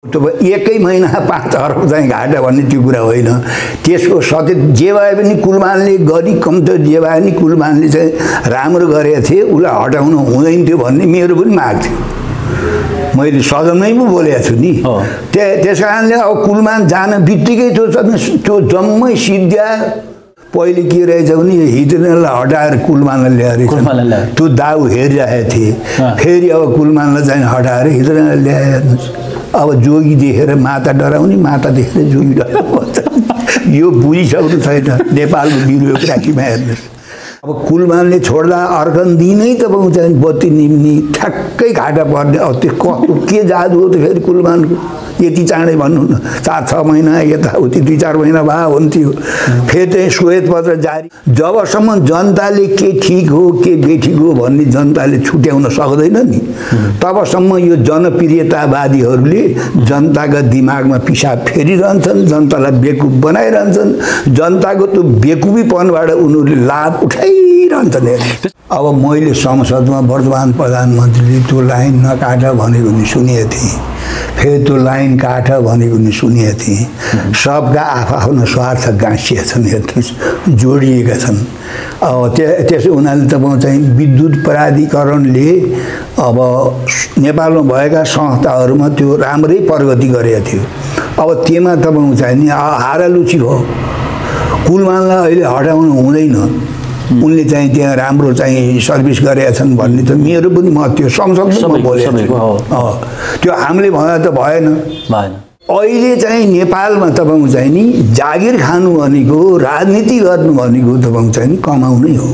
एकै महिना 5 अरब चाहिँ घाटा भन्ने त्यो कुरा होइन। त्यसको सत्य जे भए पनि कुलमानले गरी कम त जे भए पनि कुलमानले चाहिँ राम्रो गरेका थिए, उसलाई हटाउनु हुँदैन थियो भन्ने मेरो पनि माग थियो। मैले सदनमै पो बोलेको छु नि। त्यस कारणले अब कुलमान जान बित्तिकै त्यो जम्मै सिद्ध्या पहिले के रहेछ भने हितनलाई हटाएर कुलमानलाई ल्याएर त्यो दाउ हेरिरहेको थिए। फेरि अब कुलमानलाई चाहिँ हटाएर हितनलाई ल्याएर अब जोगी देखेर माता डराउने, माता देखेर जोगी डराउने यो बुझिसक्नु छैन नेपालको ब्युरोक्रेसीमा हेर्नुहोस्। अब कुलमानले छोड्दा अर्को दिनै तपाईँको चाहिँ बत्ती निम्नी ठ्याक्कै घाटा पर्ने। अब त्यो कस्तो के जादु हो त फेरि कुलमानको? यति चाँडै भन्नु न, 4-6 महिना यताउति 2-4 महिना भए हुन्थ्यो। फेरि चाहिँ श्वेतपत्र जारी, जबसम्म जनताले के ठिक हो के बेठिक हो भन्ने जनताले छुट्याउन सक्दैन नि, तबसम्म यो जनप्रियतावादीहरूले जनताका दिमागमा पिसाब फेरिरहन्छन्, जनतालाई बेकुफ बनाइरहन्छन्, जनताको त्यो बेकुफीपनबाट उनीहरूले लाभ उठाइरहन्छन्। अब मैले संसदमा वर्तमान प्रधानमन्त्रीले त्यो लाइन नकाट भनेको नि सुनेको थिएँ, फेरि त्यो लाइन काट भनेको नि सुनेको थिएँ। सबका आफ्नो स्वार्थ गाँसिएका छन्, हेर्नुहोस् जोडिएका छन्। अब त्यसो हुनाले तपाईँ चाहिँ विद्युत प्राधिकरणले अब नेपालमा भएका संस्थाहरूमा त्यो राम्रै प्रगति गरेको थियो। अब त्यसमा तपाईँ चाहिँ नि हारालुची हो। कुलमानलाई अहिले हटाउनु हुँदैन, उनले चाहिँ त्यहाँ राम्रो चाहिँ सर्भिस गरेका छन् भन्ने त मेरो पनि मत थियो। संसदमा बोलेको त्यो हामीले भन्दा त भएन। अहिले चाहिँ नेपालमा तपाईँको चाहिँ नि जागिर खानु भनेको, राजनीति गर्नु भनेको तपाईँको चाहिँ कमाउनै हो।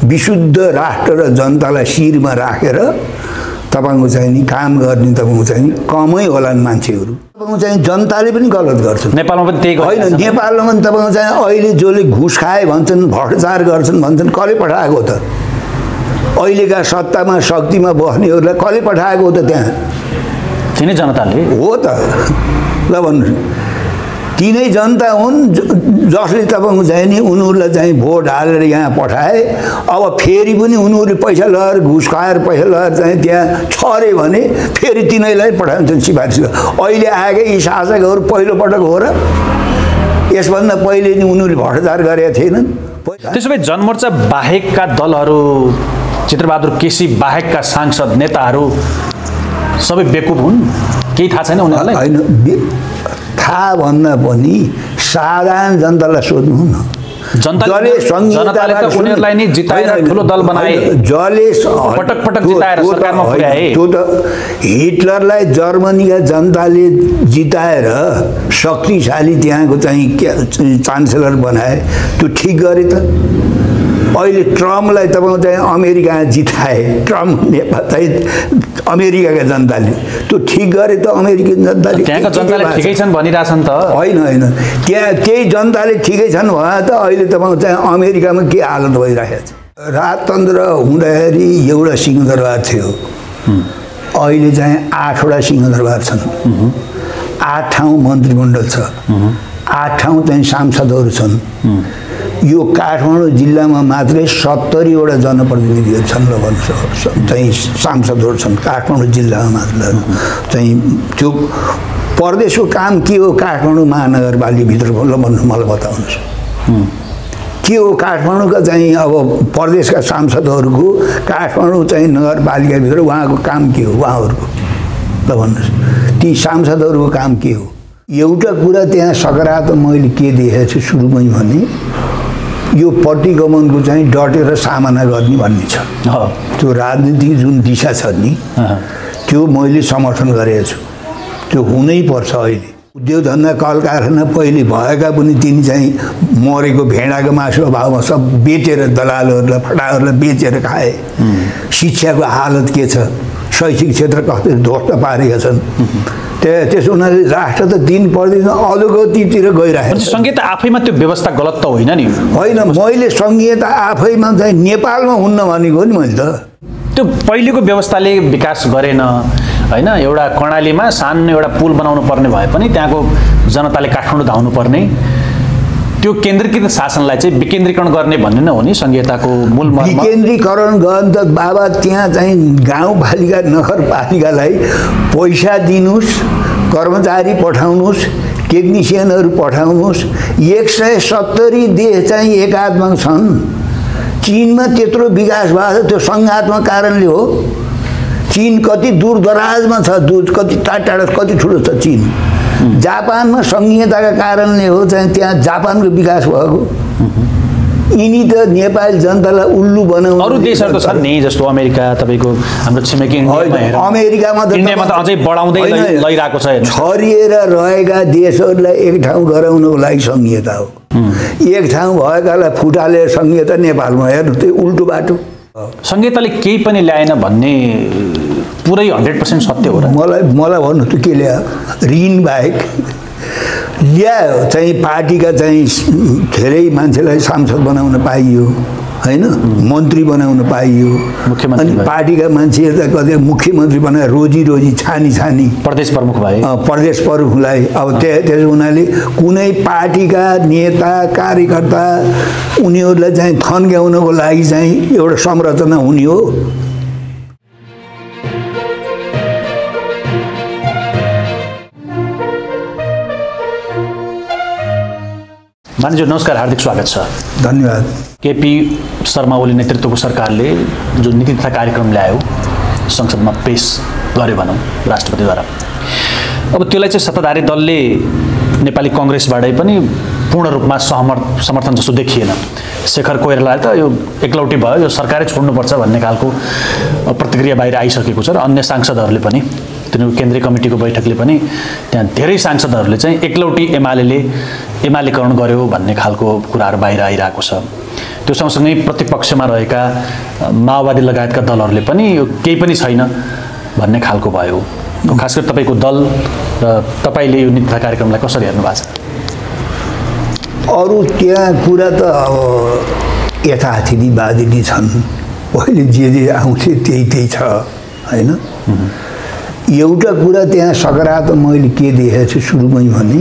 विशुद्ध राष्ट्र र जनतालाई शिरमा राखेर तपाईँको चाहिँ नि काम गर्ने तपाईँको चाहिँ कमै होलान् मान्छेहरू। तपाईँको चाहिँ जनताले पनि गलत गर्छन्। नेपालमा पनि त्यही होइन, नेपालमा पनि तपाईँको चाहिँ अहिले जसले घुस खाए भन्छन्, भ्रष्टाचार गर्छन् भन्छन्, कसले पठाएको त? अहिलेका सत्तामा शक्तिमा बस्नेहरूलाई कसले पठाएको हो त? त्यहाँ तिनै जनताले हो त। ल भन्नुहोस्, तिनै जनता हुन् जसले तपाईँको चाहिँ नि उनीहरूलाई चाहिँ भोट हालेर यहाँ पठाए। अब फेरि पनि उनीहरूले पैसा लगाएर घुस खाएर पैसा लगाएर चाहिँ त्यहाँ छरे भने फेरि तिनैलाई पठाउँछन् सिफारिस। अहिले आएकै यी शासकहरू पहिलोपटक हो र? यसभन्दा पहिले नि उनीहरूले भ्रष्टाचार गरेका थिएनन्। त्यसो भए जनमोर्चा बाहेकका दलहरू, चित्रबहादुर केसी बाहेकका सांसद नेताहरू सबै बेकुफ हुन्? केही थाहा छैन उनीहरूलाई? होइन, थाहा भन्दा पनि साधारण जनतालाई सोध्नु न। जनताले उनीहरूलाई नि जिताएर ठुलो दल बनाए, जसले पटक पटक जिताएर सरकारमा पुर्याए। त्यो त हिटलरलाई जर्मनीका जनताले जिताएर शक्तिशाली त्यहाँको चाहिँ चान्सेलर बनाए, त्यो ठिक गरे त? अहिले ट्रम्पलाई तपाईँ चाहिँ अमेरिका जिताए, ट्रम्प नेपाल चाहिँ अमेरिकाका जनताले, त्यो ठिक गरे त? अमेरिकन जनताले त्यहाँका जनताले ठिकै छन् भनिरहेछन् त? होइन होइन, त्यहाँ त्यही जनताले ठिकै छन् भने त अहिले तपाईँ चाहिँ अमेरिकामा के हालत भइरहेको छ? राजतन्त्र हुँदाखेरि एउटा सिंहदरबार थियो, अहिले चाहिँ 8वटा सिंहदरबार छन्, 8 ठाउँ मन्त्रीमण्डल छ, 8 ठाउँ चाहिँ सांसदहरू छन्। यो काठमाडौँ जिल्लामा मात्रै 70वटा जनप्रतिनिधिहरू छन् ल भन्नु चाहिँ सांसदहरू छन् काठमाडौँ जिल्लामा मात्र। चाहिँ त्यो प्रदेशको काम के हो काठमाडौँ महानगरपालिकाभित्र ल भन्नु मलाई बताउनुहोस्। के हो काठमाडौँका चाहिँ अब प्रदेशका सांसदहरूको काठमाडौँ चाहिँ नगरपालिकाभित्र उहाँको काम के हो? उहाँहरूको ल भन्नुहोस्, ती सांसदहरूको काम के हो? एउटा कुरा त्यहाँ सकारात्मक मैले के देखेको छु सुरुमै भने यो प्रतिगमनको चाहिँ डटेर सामना गर्ने भन्ने छ। त्यो राजनीतिक जुन दिशा छ नि त्यो मैले समर्थन गरेको छु, त्यो हुनै पर्छ। अहिले उद्योग धन्दा कल कारखाना पहिले भएका पनि तिनी चाहिँ मरेको भेडाको मासु अभावमा सब बेचेर दलालहरूलाई फटाहरूलाई बेचेर खाए। शिक्षाको हालत के छ? शैक्षिक क्षेत्र कस्तो ध्वस्त पारेका छन्। त्यसो हुनाले राष्ट्र त दिन पर्दैन अधोगतितिर गइरहेको छ। संघीयता आफैमा त्यो व्यवस्था गलत त होइन नि? होइन, मैले संघीयता आफैमा चाहिँ नेपालमा हुन्न भनेको नि मैले त। त्यो पहिलेको व्यवस्थाले विकास गरेन होइन। एउटा कर्णालीमा सानो एउटा पुल बनाउनु पर्ने भए पनि त्यहाँको जनताले काठमाडौँ धाउनु पर्ने, त्यो केन्द्रीकृत शासनलाई चाहिँ विकेन्द्रीकरण गर्ने भन्ने न हो नि संघीयताको मूल मर्म। विकेन्द्रीकरण गर्न त बाबा त्यहाँ चाहिँ गाउँपालिका नगरपालिकालाई पैसा दिनुस्, कर्मचारी पठाउनुहोस्, टेक्निसियनहरू पठाउनुहोस्। 170 देश चाहिँ एकात्मक छन्। चीनमा त्यत्रो विकास भएको छ, त्यो सङ्घात्मक कारणले हो। चीन कति दूर दराजमा छ, कति टाढा कति ठुलो छ चीन। जापानमा सङ्घीयताका कारणले हो चाहिँ त्यहाँ जापानको विकास भएको। यिनी त नेपाली जनतालाई उल्लु बनाउनु। अरू देशहरू त छन् नि, जस्तो अमेरिका, तपाईँको हाम्रो छिमेकी अमेरिकामा त अझै बढाउँदै लैरहेको छ। छरिएर रहेका देशहरूलाई एक ठाउँ गराउनको लागि सङ्घीयता हो। एक ठाउँ भएकालाई फुटालेर सङ्घीयता नेपालमा हेर्नु, त्यो उल्टो बाटो। सङ्घीयताले केही पनि ल्याएन भन्ने पुरै 100% सत्य हो र? मलाई भन्नु त के ल्यायो? ऋण बाहेक ल्यायो चाहिँ पार्टीका चाहिँ धेरै मान्छेलाई सांसद बनाउन पाइयो हैन, मन्त्री बनाउन पाइयो। अनि पार्टीका मान्छेहरू त कतै मुख्यमन्त्री बनाए, रोजी छानी प्रदेश प्रमुख भए। प्रदेश प्रमुखलाई अब त्यसो हुनाले कुनै पार्टीका नेता कार्यकर्ता उनीहरूलाई चाहिँ थन्क्याउनको लागि चाहिँ एउटा संरचना हुने हो। मानिसज्यू नमस्कार, हार्दिक स्वागत छ। धन्यवाद। केपी शर्मा ओली नेतृत्वको सरकारले जो नीति तथा कार्यक्रम ल्यायो संसदमा पेश गर्यो भनौँ राष्ट्रपतिद्वारा, अब त्यसलाई चाहिँ सत्ताधारी दलले नेपाली कङ्ग्रेसबाटै पनि पूर्ण रूपमा समर्थन जस्तो देखिएन। शेखर कोइरालाले त यो एकलौटी भयो, यो सरकारै छोड्नुपर्छ भन्ने खालको प्रतिक्रिया बाहिर आइसकेको छ र अन्य सांसदहरूले पनि, तिनीहरू केन्द्रीय कमिटीको बैठकले पनि त्यहाँ धेरै सांसदहरूले चाहिँ एकलौटी एमालेकरण गर्यो भन्ने खालको कुराहरू बाहिर आइरहेको छ। त्यो सँगसँगै प्रतिपक्षमा रहेका माओवादी लगायतका दलहरूले पनि यो केही पनि छैन भन्ने खालको भयो। खास गरी तपाईँको दल र तपाईँले यो नीति कार्यक्रमलाई कसरी हेर्नु भएको छ? अरू त्यहाँ कुरा त अब यथास्थितिवादी नै छन्। पहिले जे आउँथे त्यही छ हैन। एउटा कुरा त्यहाँ सकारात्मक मैले के देखेको छु सुरुमै भने,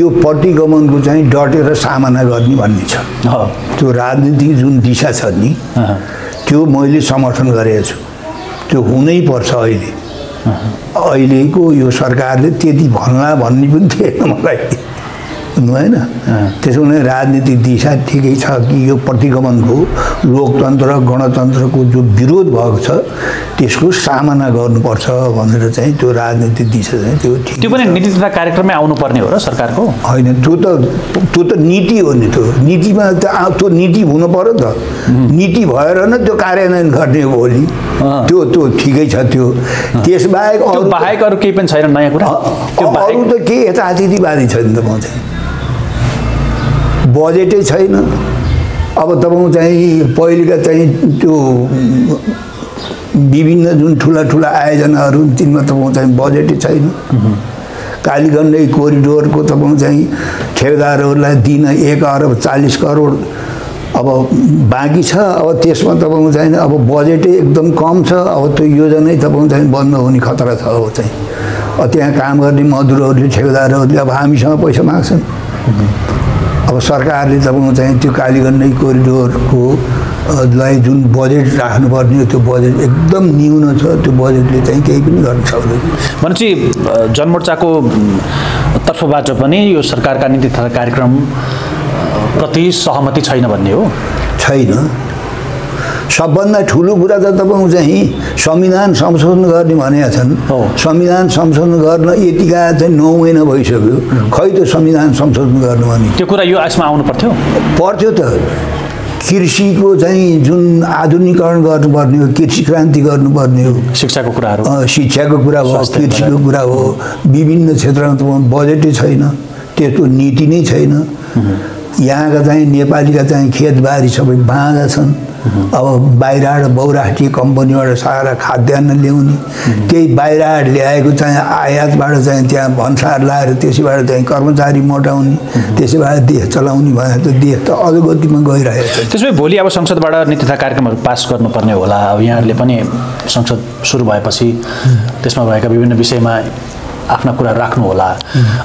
यो प्रतिगमनको चाहिँ डटेर सामना गर्ने भन्ने छ। त्यो राजनीतिक जुन दिशा छ नि, त्यो मैले समर्थन गरेको छु। त्यो हुनै पर्छ। अहिलेको यो सरकारले त्यति भन्ला भन्ने पनि थिएन मलाई, होइन। त्यसो भने राजनीतिक दिशा ठिकै छ कि यो प्रतिगमनको, लोकतन्त्र गणतन्त्रको जो विरोध भएको छ त्यसको सामना गर्नुपर्छ भनेर चाहिँ त्यो राजनीतिक दिशा चाहिँ त्यो पनि नीति तथा कार्यक्रममै आउनुपर्ने हो र सरकारको? होइन, त्यो त नीति हो नि। त्यो नीतिमा त्यो नीति हुनु पर्यो त। नीति भएर न त्यो कार्यान्वयन गर्ने हो भोलि। त्यो ठिकै छ। त्यो त्यसबाहेक अरू केही पनि छैन नयाँ कुरा? अरू त के यथास्थितिवादी छ नि त। म चाहिँ बजेटै छैन। अब तपाईँ चाहिँ पहिलेका चाहिँ त्यो विभिन्न जुन ठुला आयोजनाहरू तिनमा तपाईँ चाहिँ बजेटै छैन। कालीगण्डै कोरिडोरको तपाईँ चाहिँ ठेकेदारहरूलाई दिन 1 अरब 40 करोड अब बाँकी छ। अब त्यसमा तपाईँ चाहिँ अब बजेटै एकदम कम छ। अब त्यो योजनै तपाईँ चाहिँ बन्द हुने खतरा छ। अब चाहिँ त्यहाँ काम गर्ने मजदुरहरूले, ठेकेदारहरूले अब हामीसँग पैसा माग्छन्। अब सरकारले तपाईँ चाहिँ त्यो कालीगण्डै कोरिडोरको लाई जुन बजेट राख्नुपर्ने त्यो बजेट एकदम न्यून छ। त्यो बजेटले चाहिँ केही पनि गर्न सक्दैन। भनेपछि जनमोर्चाको तर्फबाट पनि यो सरकारका नीति तथा कार्यक्रम प्रति सहमति छैन भन्ने हो? छैन। सबभन्दा ठुलो कुरा त तपाईँ चाहिँ संविधान संशोधन गर्ने भनेका छन्। संविधान संशोधन गर्न यतिका चाहिँ 9 महिना भइसक्यो। खै त संविधान संशोधन गर्नु भने त्यो कुरा यो आसमा आउनु पर्थ्यो त। कृषिको चाहिँ जुन आधुनिकीकरण गर्नुपर्ने हो, कृषि क्रान्ति गर्नुपर्ने हो, शिक्षाको कुराहरू, शिक्षाको कुरा हो, कृषिको कुरा हो। विभिन्न क्षेत्रमा त बजेटै छैन, त्यस्तो नीति नै छैन। यहाँका चाहिँ नेपालीका चाहिँ खेतबारी सबै बाँझा छन्। अब बाहिरबाट बहुराष्ट्रिय कम्पनीबाट सारा खाद्यान्न ल्याउने, त्यही बाहिरबाट ल्याएको चाहिँ आयातबाट चाहिँ त्यहाँ भन्सार लाएर त्यसैबाट चाहिँ कर्मचारी मोटाउने, त्यसैबाट देश चलाउने भने त देश त अधोगतिमा गइरहेको छ। त्यसो भए भोलि अब संसदबाट नीति तथा कार्यक्रमहरू पास गर्नुपर्ने होला। अब यहाँहरूले पनि संसद सुरु भएपछि त्यसमा भएका विभिन्न विषयमा आफ्ना कुरा राख्नु होला।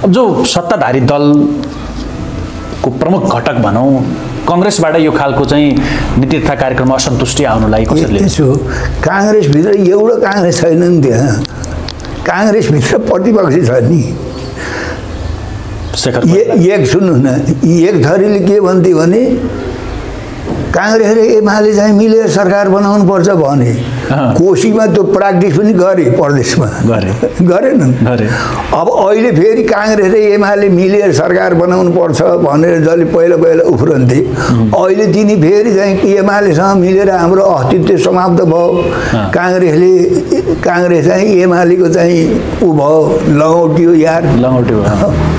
अब जो सत्ताधारी दलको प्रमुख घटक भनौँ कङ्ग्रेसबाट यो खालको चाहिँ नीति तथा कार्यक्रममा असन्तुष्टि आउनुलाई कसरी लिन्छ? काङ्ग्रेसभित्र एउटा काङ्ग्रेस छैन नि। त्यहाँ काङ्ग्रेसभित्र प्रतिपक्षी छ नि। एक सुन्नु न, एक थरीले के भन्थे भने काङ्ग्रेस र एमाले चाहिँ मिलेर सरकार बनाउनु पर्छ भने कोशीमा त्यो प्र्याक्टिस पनि गरे, प्रदेशमा गरेन। अब अहिले फेरि काङ्ग्रेस र एमाले मिलेर सरकार बनाउनु पर्छ भनेर जसले पहिला पहिला उफ्रन्थे, अहिले तिनी फेरि चाहिँ एमालेसँग मिलेर हाम्रो अस्तित्व समाप्त भयो, काङ्ग्रेस चाहिँ एमालेको चाहिँ ऊ भयो, लङ्गौटियो यार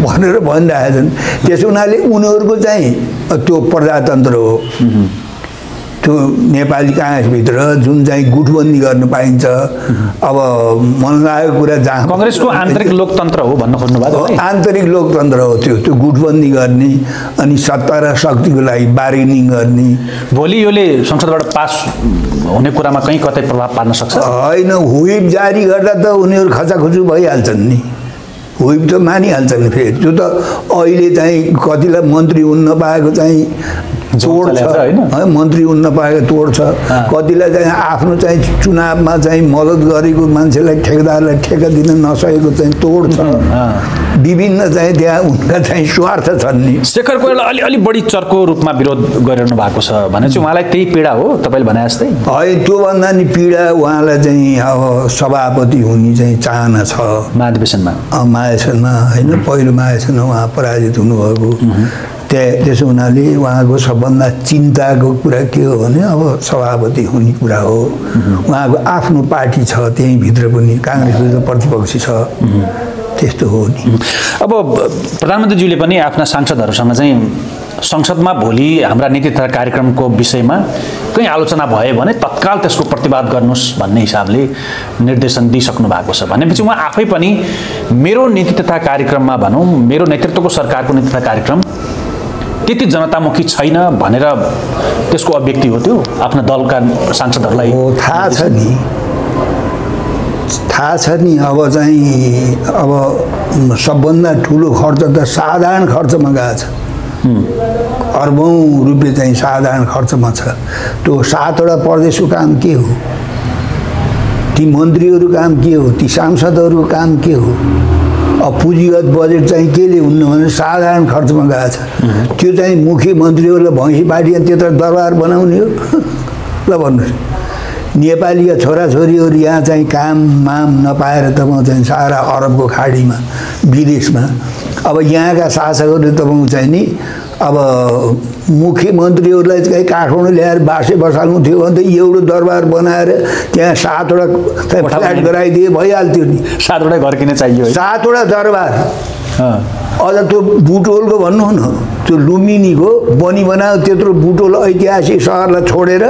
भनेर भनिरहेका छन्। त्यसो हुनाले उनीहरूको चाहिँ त्यो प्रजातन्त्र हो। त्यो नेपाली काङ्ग्रेसभित्र जुन चाहिँ गुटबन्दी गर्न पाइन्छ, अब मन लागेको कुरा जहाँ काङ्ग्रेसको आन्तरिक लोकतन्त्र हो भन्न खोज्नु भएको, आन्तरिक लोकतन्त्र हो त्यो गुटबन्दी गर्ने अनि सत्ता र शक्तिको लागि बार्गेनिङ गर्ने। भोलि योले संसदबाट पास हुने कुरामा कहीँ कतै प्रभाव पार्न सक्छ? होइन, हुइप जारी गर्दा त उनीहरू खचाखुचु भइहाल्छन् नि, हुइप त मानिहाल्छन्। फेरि त्यो त अहिले चाहिँ कतिलाई मन्त्री हुन नपाएको चाहिँ तोड छ, मन्त्री हुन नपाएको तोड छ, कतिलाई चाहिँ आफ्नो चाहिँ चुनावमा चाहिँ मद्दत गरेको मान्छेलाई ठेकेदारलाई ठेक्का दिन नसकेको चाहिँ तोड छ। विभिन्न चाहिँ त्यहाँ उनका चाहिँ स्वार्थ छन् नि। शेखर कोइराला अलि बढी चर्को रूपमा विरोध गरिरहनु भएको छ भने चाहिँ उहाँलाई त्यही पीडा हो तपाईँले भने जस्तै? है, त्योभन्दा नि पीडा उहाँलाई चाहिँ अब सभापति हुने चाहिँ चाहना छ महाधिवेशनमा, होइन, पहिलो महाधिवेशनमा उहाँ पराजित हुनुभएको। त्यसो हुनाले उहाँको सबभन्दा चिन्ताको कुरा के हो भने अब सभापति हुने कुरा हो। उहाँको आफ्नो पार्टी छ, त्यहीँभित्र पनि काङ्ग्रेसभित्र प्रतिपक्षी छ, त्यस्तो हो नि। अब प्रधानमन्त्रीज्यूले पनि आफ्ना सांसदहरूसँग चाहिँ संसदमा भोलि हाम्रा नीति तथा कार्यक्रमको विषयमा कहीँ आलोचना भयो भने तत्काल त्यसको प्रतिवाद गर्नुहोस् भन्ने हिसाबले निर्देशन दिइसक्नु भएको छ। भनेपछि उहाँ आफै पनि मेरो नीति तथा कार्यक्रममा भनौँ, मेरो नेतृत्वको सरकारको नीति तथा कार्यक्रम त्यति जनतामुखी छैन भनेर त्यसको अभिव्यक्ति हो त्यो आफ्ना दलका सांसदहरूलाई थाहा छ नि। अब चाहिँ अब सबभन्दा ठुलो खर्च त साधारण खर्चमा गएको छ, अर्बौं रुपियाँ चाहिँ साधारण खर्चमा छ। त्यो 7वटा प्रदेशको काम के हो, ती मन्त्रीहरू काम के हो, ती सांसदहरूको काम के हो? अब पुँजीगत बजेट चाहिँ केले हुन्न भने साधारण खर्चमा गएको छ। त्यो चाहिँ मुख्यमन्त्रीहरूलाई भैँसी पार्टीमा त्यत्रो दरबार बनाउने हो? ल भन्नुहोस्, नेपालीका छोराछोरीहरू यहाँ चाहिँ काम माम नपाएर तपाईँ चाहिँ सारा अरबको खाडीमा विदेशमा, अब यहाँका शासकहरूले तपाईँ चाहिँ नि अब मुख्यमन्त्रीहरूलाई चाहिँ काठमाडौँ ल्याएर बासे बसाल्नु थियो भने त एउटा दरबार बनाएर त्यहाँ 7वटा फ्ल्याट गराइदिए भइहाल्थ्यो नि। 7वटा घर किन चाहियो? 7वटा दरबार। अझ त्यो बुटोलको भन्नु न, त्यो लुम्बिनीको बनी बनायो त्यत्रो बुटोल ऐतिहासिक सहरलाई छोडेर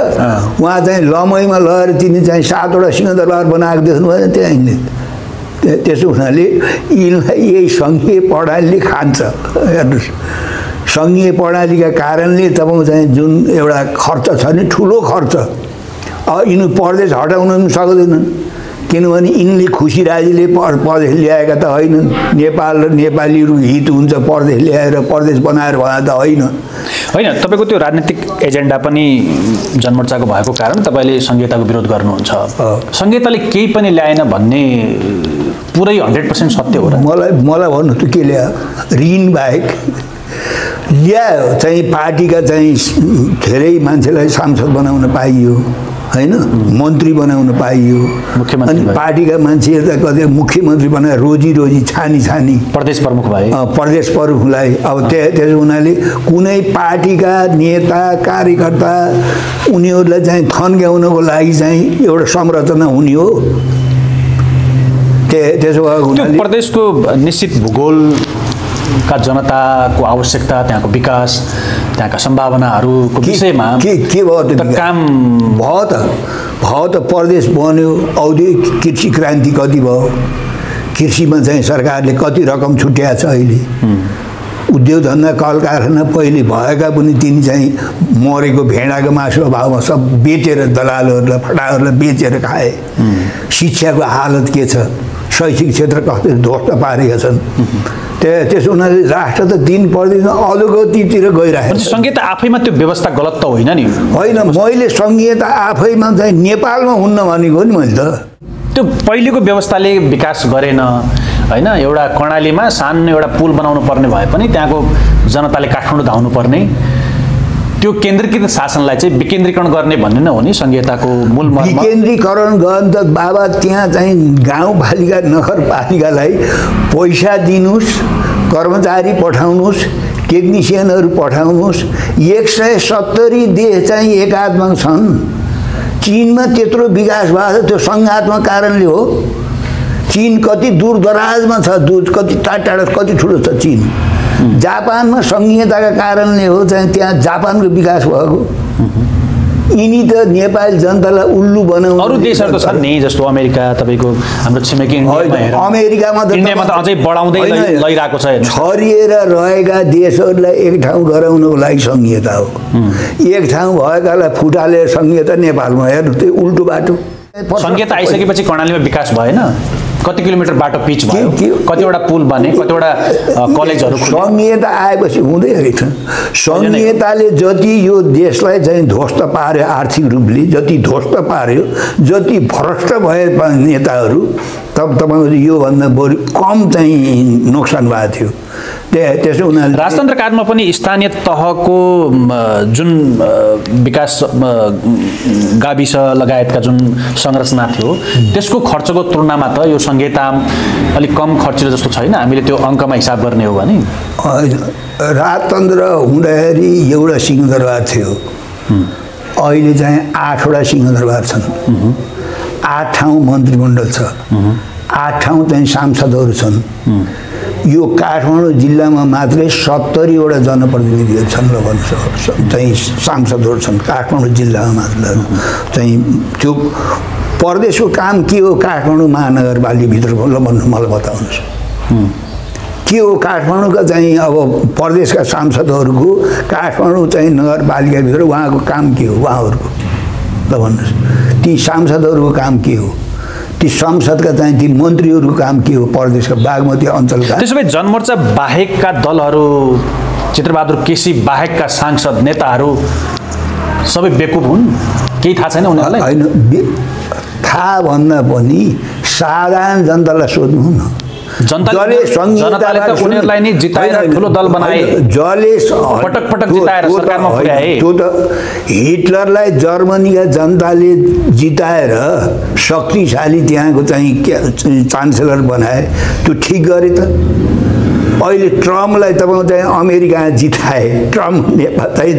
उहाँ चाहिँ लमैमा लगेर तिनी चाहिँ 7वटा सिंहदरबार बनाएको देख्नु भयो त्यहाँले। त्यसो हुनाले यिनलाई यही सङ्घीय प्रणालीले खान्छ। हेर्नुहोस्, सङ्घीय प्रणालीका कारणले तपाईँ चाहिँ जुन एउटा खर्च छ नि, ठुलो खर्च, अब यिनी प्रदेश हटाउन पनि सक्दैनन्, किनभने यिनले खुसी राजीले प्रदेश ल्याएका त होइनन्। नेपाल र नेपालीहरू हित हुन्छ प्रदेश ल्याएर प्रदेश बनाएर भए त होइन। तपाईँको त्यो राजनीतिक एजेन्डा पनि जनमोर्चाको भएको कारण तपाईँले संहिताको विरोध गर्नुहुन्छ। संहिताले केही पनि ल्याएन भन्ने पुरै 100% सत्य हो र? मलाई भन्नु त के ल्यायो? ऋण बाहेक ल्यायो चाहिँ पार्टीका चाहिँ धेरै मान्छेलाई सांसद बनाउन पाइयो, होइन, मन्त्री बनाउन पाइयो, अनि पार्टीका मान्छे कतै मुख्यमन्त्री बनाएर रोजी छानी प्रदेश प्रमुख भए, प्रदेश प्रमुखलाई। अब त्यसो हुनाले कुनै पार्टीका नेता कार्यकर्ता उनीहरूलाई चाहिँ थन्क्याउनको लागि चाहिँ एउटा संरचना हुने हो। त्यसो भएको हुनाले प्रदेशको निश्चित भूगोलका जनताको आवश्यकता, त्यहाँको विकास, त्यहाँका सम्भावनाहरूको विषयमा के भयो त? काम भयो त प्रदेश बन्यो, औद्योगिक कृषि क्रान्ति कति भयो, कृषिमा चाहिँ सरकारले कति रकम छुट्याएको छ अहिले। उद्योग धन्दा कल कारखाना पहिले भएका पनि तिनी चाहिँ मरेको भेडाको मासु अभावमा सब बेचेर दलालहरूलाई फटाहरूलाई बेचेर खाए। शिक्षाको हालत के छ, शैक्षिक क्षेत्र कसरी ध्वस्त पारेका छन्। त्यसो हुनाले राष्ट्र त दिन पर्दैन अधोगतितिर गइरहेको छ। संहिता आफैमा त्यो व्यवस्था गलत त होइन नि? होइन, मैले संहिता आफैमा चाहिँ नेपालमा हुन्न भनेको नि मैले त। त्यो पहिलेको व्यवस्थाले विकास गरेन हैन। एउटा कर्णालीमा सानो एउटा पुल बनाउनु पर्ने भए पनि त्यहाँको जनताले काठमाडौँ धाउनु पर्ने, त्यो केन्द्रीकृत शासनलाई चाहिँ विकेन्द्रीकरण गर्ने भन्ने नै हो नि संहिताको मूल मर्म। विकेन्द्रीकरण गर्न त बाबा त्यहाँ चाहिँ गाउँपालिका नगरपालिकालाई पैसा दिनुस्, कर्मचारी पठाउनुस्, टेक्निसियनहरू पठाउनुस्। 170 देश चाहिँ एकात्मक छन्। चीनमा त्यत्रो विकास भएको छ, त्यो सङ्घात्मक कारणले हो। चीन कति दूर दराजमा छ, कति टाढा कति ठुलो छ चीन। जापानमा सङ्घीयताका कारणले हो चाहिँ त्यहाँ जापानको विकास भएको। यिनी त नेपाली जनतालाई उल्लु बनाउनु। अरू देशहरू त छन् नि, जस्तो अमेरिका, तपाईँको हाम्रो छिमेकी अमेरिकामा त अझै बढाउँदै लैरहेको छ। छरिएर रहेका देशहरूलाई एक ठाउँ गराउनको लागि सङ्घीयता हो। एक ठाउँ भएकालाई फुटालेर सङ्घीयता नेपालमा हेर्नु, त्यो उल्टो बाटो। सङ्घीयता आइसकेपछि कर्णालीमा विकास भएन। कति किलोमिटर बाटो पिच भयो, कतिवटा पुल बने, कतिवटा कलेजहरू। सङ्घीयता आएपछि हुँदै रहेछ। सङ्घीयताले जति यो देशलाई चाहिँ ध्वस्त पार्यो, आर्थिक रूपले जति ध्वस्त पार्यो, जति भ्रष्ट भए नेताहरू, तब तपाईँको योभन्दा बढी कम चाहिँ नोक्सान भएको थियो। त्यसो हुनाले राजतन्त्र कालमा पनि स्थानीय तहको जुन विकास गाविस लगायतका जुन संरचना थियो त्यसको खर्चको तुलनामा त यो संहिता अलिक कम खर्चिलो जस्तो छैन, हामीले त्यो अङ्कमा हिसाब गर्ने हो भने। राजतन्त्र हुँदाखेरि एउटा सिंहदरबार थियो, अहिले चाहिँ 8वटा सिंहदरबार छन्। 8 ठाउँ मन्त्रीमण्डल छ, 8 ठाउँ चाहिँ सांसदहरू छन्। यो काठमाडौँ जिल्लामा मात्रै 70वटा जनप्रतिनिधिहरू छन् ल भन्नु चाहिँ सांसदहरू छन् काठमाडौँ जिल्लामा मात्र। चाहिँ त्यो प्रदेशको काम के हो काठमाडौँ महानगरपालिकाभित्र ल भन्नु मलाई बताउनुहोस्। के हो काठमाडौँका चाहिँ अब प्रदेशका सांसदहरूको काठमाडौँ चाहिँ नगरपालिकाभित्र उहाँको काम के हो, उहाँहरूको ल भन्नुहोस्। ती सांसदहरूको काम के हो, ती संसदका चाहिँ ती मन्त्रीहरूको काम के हो, प्रदेशका बागमती अञ्चलका। त्यसो भए जनमोर्चा बाहेकका दलहरू, चित्रबहादुर केसी बाहेकका सांसद नेताहरू सबै बेकुफ हुन्, केही थाहा छैन उनीहरूलाई? होइन, थाहा भन्दा पनि साधारण जनतालाई सोध्नु न। जनताले त उनीहरूलाई नि जिताएर ठुलो दल बनाए, जसले पटक पटक जिताएर सरकारमा पुर्याए। त्यो त हिटलरलाई जर्मनीका जनताले जिताएर शक्तिशाली त्यहाँको चाहिँ चान्सेलर बनाए, त्यो ठिक गरे त। अहिले ट्रम्पलाई तपाईँ चाहिँ अमेरिका जिताए, ट्रम्प नेपाल चाहिँ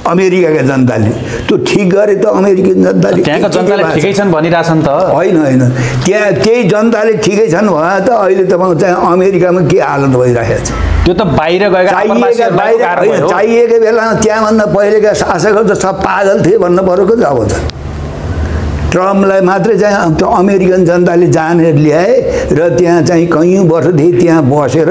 अमेरिकाका जनताले, त्यो ठिक गरे त अमेरिकन जनताले। त्यहाँका जनताले ठिकै छन् भनिरहेछन् त। होइन होइन, त्यहाँ त्यही जनताले ठिकै छन् भने त अहिले तपाईँ चाहिँ अमेरिकामा के हालत भइरहेको छ। त्यो त बाहिर गएका चाहिएको बेलामा त्यहाँभन्दा पहिलेका शासकहरू त सब पागल थिए भन्नु परेको त। अब त ट्रम्पलाई मात्रै चाहिँ त्यो अमेरिकन जनताले जानेर ल्याए र त्यहाँ चाहिँ कैयौँ वर्षदेखि त्यहाँ बसेर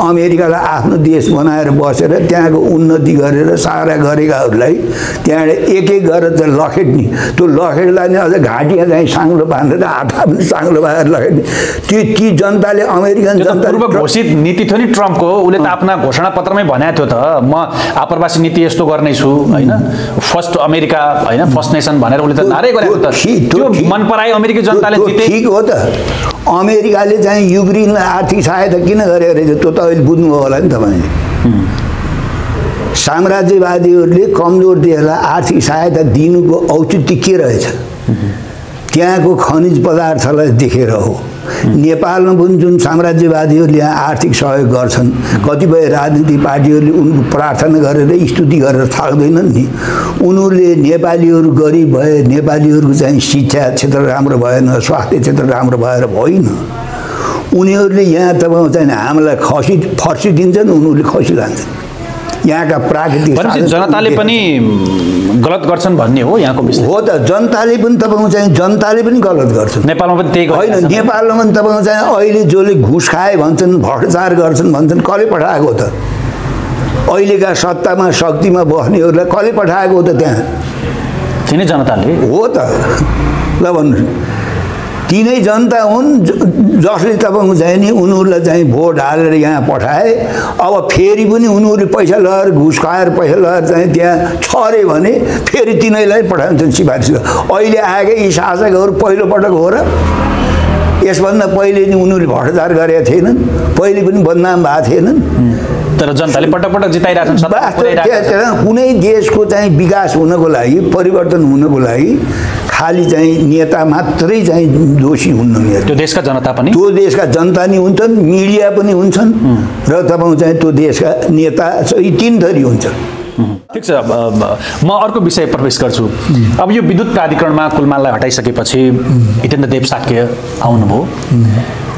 अमेरिकालाई आफ्नो देश बनाएर बसेर त्यहाँको उन्नति गरेर सारा गरेकाहरूलाई त्यहाँबाट एक एक गरेर चाहिँ लखेट्ने, त्यो लखेट्लाई नै अझ घाँटीमा चाहिँ साङ्लो बाँधेर हातमा पनि साङ्लो बाँधेर लखेट्ने। ती जनताले अमेरिकन जनता पूर्व घोषित नीति थियो नि ट्रम्पको, उसले त आफ्ना घोषणा पत्रमै भनेको थियो त, म आप्रवासी नीति यस्तो गर्नेछु होइन, फर्स्ट अमेरिका होइन, फर्स्ट नेसन भनेर उसले त नारै गरेको त। त्यो मन पराए अमेरिकी जनताले जिते। ठिक हो त, अमेरिकाले चाहिँ युक्रेनलाई आर्थिक सहायता किन गरेको रहेछ त्यो त अहिले बुझ्नुभयो होला नि तपाईँले। साम्राज्यवादीहरूले कमजोर देशलाई आर्थिक सहायता दिनुको औचित्य के रहेछ? त्यहाँको खनिज पदार्थलाई देखेर हो। नेपालमा पनि जुन साम्राज्यवादीहरूले यहाँ आर्थिक सहयोग गर्छन्, कतिपय राजनीतिक पार्टीहरूले उनको प्रार्थना गरेर स्तुति गरेर थाक्दैनन् नि। उनीहरूले नेपालीहरू गरिब भए, नेपालीहरूको चाहिँ शिक्षा क्षेत्र राम्रो भएन, स्वास्थ्य क्षेत्र राम्रो भएर होइन। उनीहरूले यहाँ तपाईँ चाहिँ हामीलाई फर्सिदिन्छन्, उनीहरूले खसिरहन्छन्। यहाँका प्राकृतिक जनताले पनि गलत गर्छन् भन्ने हो यहाँको विषय हो त। जनताले पनि तपाईँको चाहिँ जनताले पनि गलत गर्छन्। नेपालमा पनि त्यही होइन, नेपालमा पनि तपाईँको चाहिँ अहिले जसले घुस खाए भन्छन्, भ्रष्टाचार गर्छन् भन्छन्, कसले पठाएको त? अहिलेका सत्तामा शक्तिमा बस्नेहरूलाई कसले पठाएको हो त? त्यहाँ तिनै जनताले हो त। ल भन्नुहोस्, तिनै जनता हुन् जसले तपाईँको चाहिँ नि उनीहरूलाई चाहिँ भोट हालेर यहाँ पठाए। अब फेरि पनि उनीहरूले पैसा लगाएर घुस खाएर पैसा लगाएर चाहिँ त्यहाँ छ अरे भने फेरि तिनैलाई पठाउँछन् सिफारिस। अहिले आएकै यी शासकहरू पहिलोपटक हो र? यसभन्दा पहिले नि उनीहरूले भ्रष्टाचार गरेका थिएनन्, पहिले पनि बदनाम भएको थिएनन्। तर जनताले पटक पटक जिताइरहेछन्। कुनै देशको चाहिँ विकास हुनको लागि, परिवर्तन हुनको लागि खालि चाहिँ नेता मात्रै चाहिँ दोषी हुन्न नि। त्यो देशका जनता पनि, त्यो देशका जनता नि हुन्छन्, मिडिया पनि हुन्छन्, र तपाईँ चाहिँ त्यो देशका नेता यी तीन थरी हुन्छ। ठिक छ, म अर्को विषय प्रवेश गर्छु। अब यो विद्युत प्राधिकरणमा कुलमानलाई हटाइसकेपछि हितेन्द्र देव साक्य आउनुभयो।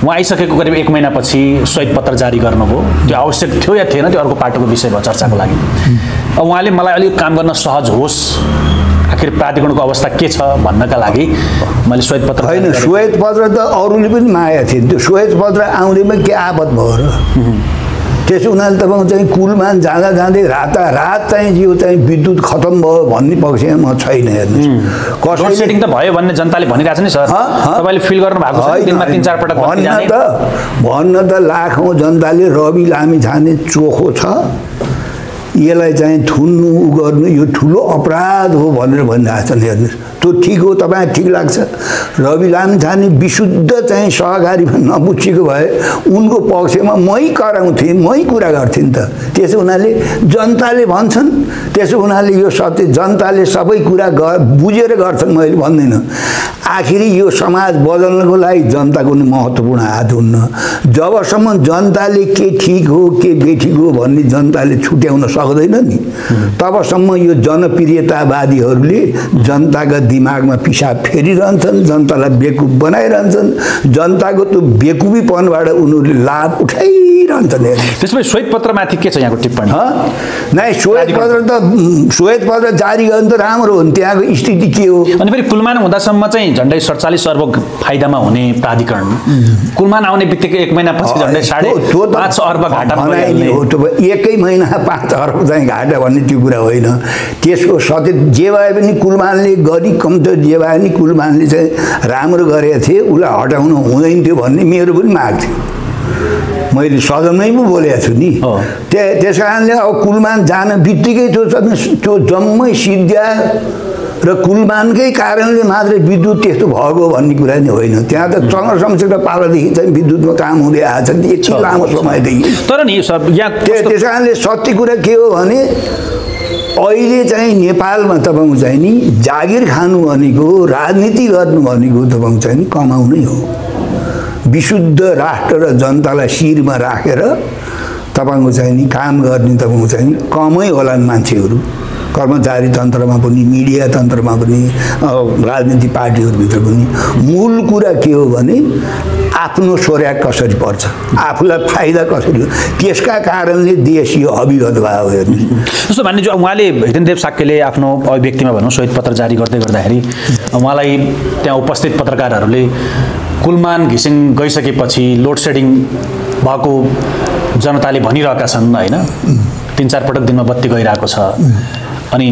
उहाँ आइसकेको करिब 1 महिनापछि श्वेतपत्र जारी गर्नुभयो। त्यो आवश्यक थियो या थिएन, त्यो अर्को पाटोको विषय भयो चर्चाको लागि। अब उहाँले मलाई अलिक काम गर्न सहज होस्, आखिर प्राधिकरणको अवस्था के छ भन्नका लागि मैले श्वेतपत्र होइन, श्वेतपत्र त अरूले पनि मागेका थिए। त्यो श्वेतपत्र आउँदैमा के आपत भयो र? त्यसो हुनाले तपाईँको चाहिँ कुलमान जाँदा जाँदै रातारात चाहिँ यो चाहिँ विद्युत खतम भयो भन्ने पक्षमा म छैन। हेर्नुहोस्, कसरी सेटिङ त भयो भन्ने जनताले भनिरहेछ नि सर, तपाईँले फिल गर्नु भएको छ दिनमा 3-4 पटक भन्न त लाखौँ जनताले रवि लामिछाने चोखो छ, यसलाई चाहिँ थुन्नु उ गर्नु यो ठुलो अपराध हो भनेर भनिरहेको छन्। हेर्नुहोस्, त्यो ठिक हो, तपाईँ ठिक लाग्छ। रवि लामिछाने विशुद्ध चाहिँ सहकारीमा नबुझेको भए उनको पक्षमा मै कराउँथेँ, मै कुरा गर्थेँ नि त। त्यसो हुनाले जनताले भन्छन्, त्यसो हुनाले यो सत्य जनताले सबै कुरा बुझेर गर्छन्, मैले भन्दिनँ। आखिरी यो समाज बदल्नको लागि जनताको नि महत्त्वपूर्ण हात हुन्न। जबसम्म जनताले के ठिक हो के बेठिक हो भन्ने जनताले छुट्याउन सक्दैन नि, तबसम्म यो जनप्रियतावादीहरूले जनताका दिमागमा पिसाब फेरिरहन्छन्, जनतालाई बेकुफ बनाइरहन्छन्, जनताको त्यो बेकुफीपनबाट उनीहरूले लाभ उठाइरहन्छन्। त्यसमै श्वेतपत्रमाथि के छ यहाँको टिप्पणी? नै श्वेतपत्र जारी गर्नु त राम्रो हो नि, त्यहाँको स्थिति के हो? अनि फेरि कुलमान हुँदासम्म चाहिँ झन्डै 47 अर्ब फाइदामा हुने प्राधिकरण, कुलमान आउने बित्तिकै 1 महिनापछि झन्डै 5.5 अर्ब घाटा बनाइने हो। त्यो 1 महिना 5 अर्ब चाहिँ घाटा भन्ने त्यो कुरा होइन। त्यसको सचेत जे भए पनि कुलमानले गरी कम त जे भए पनि कुलमानले चाहिँ राम्रो गरेका थिए, उसलाई हटाउनु हुँदैन थियो भन्ने मेरो पनि माग थियो। मैले सदनमै पो बोलेको छु नि। त्यस कारणले अब कुलमान जान बित्तिकै त्यो जम्मै सिद्ध्या र कुलमानकै कारणले मात्रै विद्युत त्यस्तो भएको भन्ने कुरा नि होइन। त्यहाँ त चन्द्र शमशेरको पालादेखि चाहिँ विद्युतमा काम हुँदै आएको छ नि, यति लामो समयदेखि। तर नि त्यस कारणले सत्य कुरा के हो भने अहिले चाहिँ नेपालमा तपाईँको चाहिँ नि जागिर खानु भनेको, राजनीति गर्नु भनेको तपाईँको चाहिँ नि कमाउनै हो। विशुद्ध राष्ट्र र जनतालाई शिरमा राखेर तपाईँको चाहिँ नि काम गर्ने तपाईँको चाहिँ नि कमै होलान् मान्छेहरू, कर्मचारी तन्त्रमा पनि, मिडिया तन्त्रमा पनि, राजनीतिक पार्टीहरूभित्र पनि। मूल कुरा के हो भने आफ्नो सोर्याक कसरी पर्छ, आफूलाई फाइदा कसरी हो, त्यसका कारणले देश यो अविगत भयो। हेर्नुहोस्, जस्तो भन्ने जो उहाँले हितेन्द्र देव साक्यले आफ्नो अभिव्यक्तिमा भनौँ श्वेतपत्र जारी गर्दाखेरि उहाँलाई त्यहाँ उपस्थित पत्रकारहरूले कुलमान घिसिङ गइसकेपछि लोड सेडिङ भएको जनताले भनिरहेका छन् होइन, 3-4 पटक दिनमा बत्ती गइरहेको छ, अनि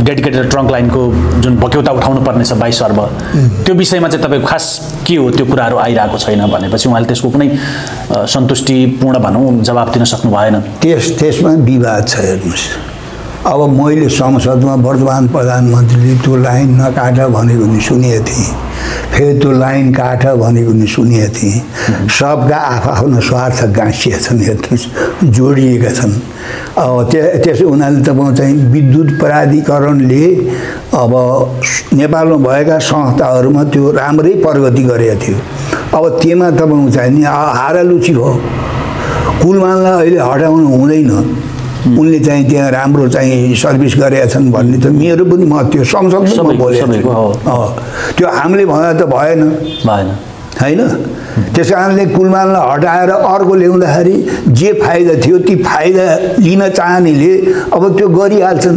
डेडिकेटेड ट्रङ्क लाइनको जुन बक्यौता उठाउनु पर्ने छ 22 अर्ब, त्यो विषयमा चाहिँ तपाईँको खास के हो, त्यो कुराहरू आइरहेको छैन भनेपछि उहाँले त्यसको कुनै सन्तुष्टिपूर्ण भनौँ जवाब दिन सक्नु भएन। त्यसमा विवाद छ। हेर्नुहोस्, अब मैले संसदमा वर्तमान प्रधानमन्त्रीले त्यो लाइन नकाट भनेको नि सुनेको थिएँ, फेरि त्यो लाइन काट भनेको नि सुनेको थिएँ। सबका आफ्नो स्वार्थ गाँसिएका छन्। हेर्नुहोस्, जोडिएका छन्। अब त्यसो हुनाले तपाईँ चाहिँ विद्युत प्राधिकरणले अब नेपालमा भएका संस्थाहरूमा त्यो राम्रै प्रगति गरेको थियो। अब त्यसमा तपाईँ चाहिँ नि हारालुची हो। कुलमानलाई अहिले हटाउनु हुँदैन, उनले चाहिँ त्यहाँ राम्रो चाहिँ सर्भिस गरेका छन् भन्ने त मेरो पनि मत थियो। संसदमा बोलेको त्यो हामीले भन्दा त भएन होइन। त्यस कारणले कुलमानलाई हटाएर अर्को ल्याउँदाखेरि जे फाइदा थियो ती फाइदा लिन चाहनेले अब त्यो गरिहाल्छन्।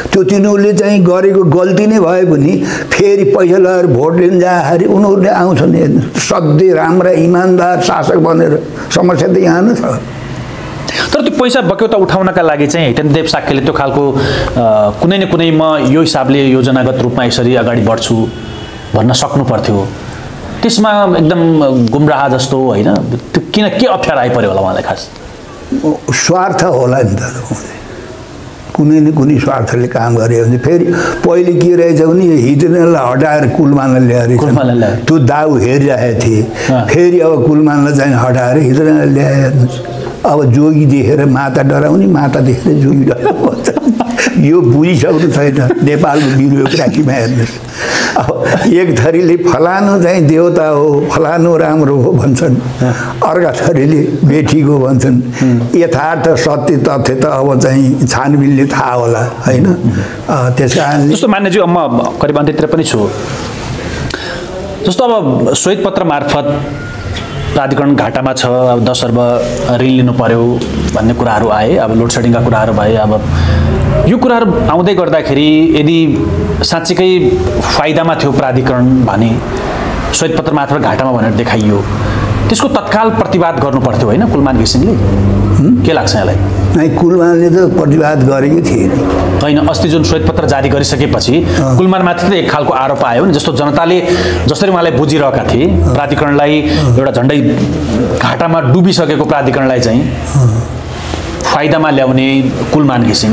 त्यो तिनीहरूले चाहिँ गरेको गल्ती नै भए पनि फेरि पैसा लगाएर भोट लिन जाँदाखेरि उनीहरूले आउँछन् सधैँ राम्रा इमान्दार शासक बनेर। समस्या त यहाँ नै छ। तर त्यो पैसा बक्यौता उठाउनका लागि चाहिँ हितेन्द्र देव साक्यले त्यो खालको कुनै न कुनै म यो हिसाबले योजनागत रूपमा यसरी अगाडि बढ्छु भन्न सक्नु पर्थ्यो। त्यसमा एकदम गुमराह जस्तो होइन, त्यो किन के अप्ठ्यारो आइपर्यो होला उहाँलाई? खास स्वार्थ होला नि त। कुनै न कुनै स्वार्थले काम गरे भने फेरि पहिले के रहेछ भने हिटलरलाई हटाएर कुलमानलाई ल्याएर त्यो दाउ हेरिरहेको थिए फेरि अब कुलमानलाई चाहिँ हटाएर हिटलरलाई ल्याए हेर्नुहोस् अब जोगी देखेर माता डराउने माता देखेर जोगी डराउँछ यो बुझिसक्नु छैन नेपालको ब्युरोक्रासीमा हेर्नुहोस् अब एक थरीले फलानु चाहिँ देवता हो फलानु राम्रो हो भन्छन् अर्का थरीले बेठीको भन्छन् यथार्थ सत्य तथ्य त अब चाहिँ छानबिनले थाहा होला होइन त्यस कारण जस्तो मान्यज्यू म करिब अन्त्यतिर पनि छु जस्तो अब श्वेतपत्र मार्फत प्राधिकरण घाटामा छ अब 10 अर्ब ऋण लिनु पर्यो भन्ने कुराहरू आए अब लोड सेडिङका कुराहरू भए अब यो कुराहरू आउँदै गर्दाखेरि यदि साँच्चीकै फाइदामा थियो प्राधिकरण भने श्वेतपत्र मार्फत घाटामा भनेर देखाइयो त्यसको तत्काल प्रतिवाद गर्नु पर्थ्यो होइन कुलमान घिसिङले के लाग्छ यहाँलाई नै कुलमानले त प्रतिवाद गरेकै थिएन होइन अस्ति जुन श्वेतपत्र जारी गरिसकेपछि कुलमानमाथि त एक खालको आरोप आयो नि जस्तो जनताले जसरी उहाँलाई बुझिरहेका थिए प्राधिकरणलाई एउटा झन्डै घाटामा डुबिसकेको प्राधिकरणलाई चाहिँ फाइदामा ल्याउने कुलमान घिसिङ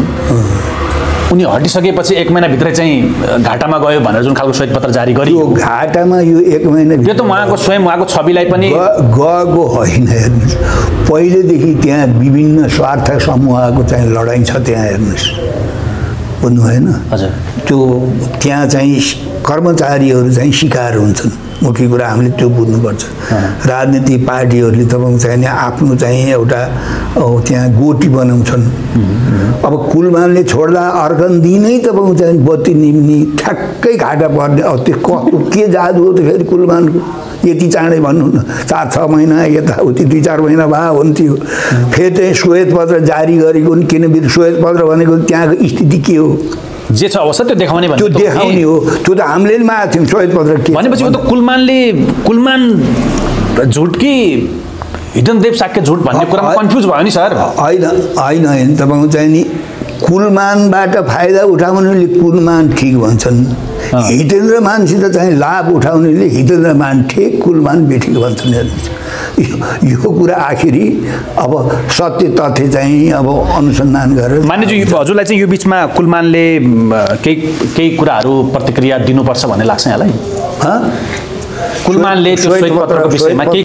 उनी हटिसकेपछि 1 महिनाभित्रै चाहिँ घाटामा गयो भनेर जुन खालको श्वेतपत्र जारी गरियो घाटामा यो 1 महिना यो त उहाँको स्वयं उहाँको छविलाई पनि गएको होइन हेर्नुहोस् पहिलेदेखि त्यहाँ विभिन्न स्वार्थ समूहको चाहिँ लडाइँ छ त्यहाँ हेर्नुहोस् बुझ्नु भएन हजुर त्यो त्यहाँ चाहिँ कर्मचारीहरू चाहिँ शिकार हुन्छन् मुख्य कुरा हामीले त्यो बुझ्नुपर्छ राजनीतिक पार्टीहरूले तपाईँको चाहिँ आफ्नो चाहिँ एउटा त्यहाँ गोटी बनाउँछन् अब कुलमानले छोड्दा अर्कन दिनै तपाईँको चाहिँ बत्ती निम्नी ठ्याक्कै घाटा पर्ने अब त्यो कस्तो के जादु हो त फेरि कुलमानको यति चाँडै भन्नु न 4-6 महिना यताउति 2-4 महिना भए हुन्थ्यो फेरि चाहिँ श्वेतपत्र जारी गरेको नि किनभने श्वेतपत्र भनेको त्यहाँको स्थिति के हो जे छ अवस्था त्यो देखाउने त्यो देखाउने हो त्यो त हामीले नि मागेको थियौँ श्वेतपत्र के भनेपछि त कुलमान झुट कि हिडनदेव साक्य झुट भन्ने कुरामा कन्फ्युज भयो नि सर होइन तपाईँको चाहिँ नि कुलमानबाट फाइदा उठाउनेले कुलमान ठिक भन्छन् हितेन्द्रमानसित चाहिँ लाभ उठाउनेले हितेन्द्रमान ठिक कुलमान बेठिक भन्छन् यो कुरा आखिरी अब सत्य तथ्य चाहिँ अब अनुसन्धान गरेर मान्यज्यू हजुरलाई चाहिँ यो बिचमा कुलमानले केही कुराहरू प्रतिक्रिया दिनुपर्छ भन्ने लाग्छ यहाँलाई कुलमानले त्यो श्वेतपत्रको विषयमा केही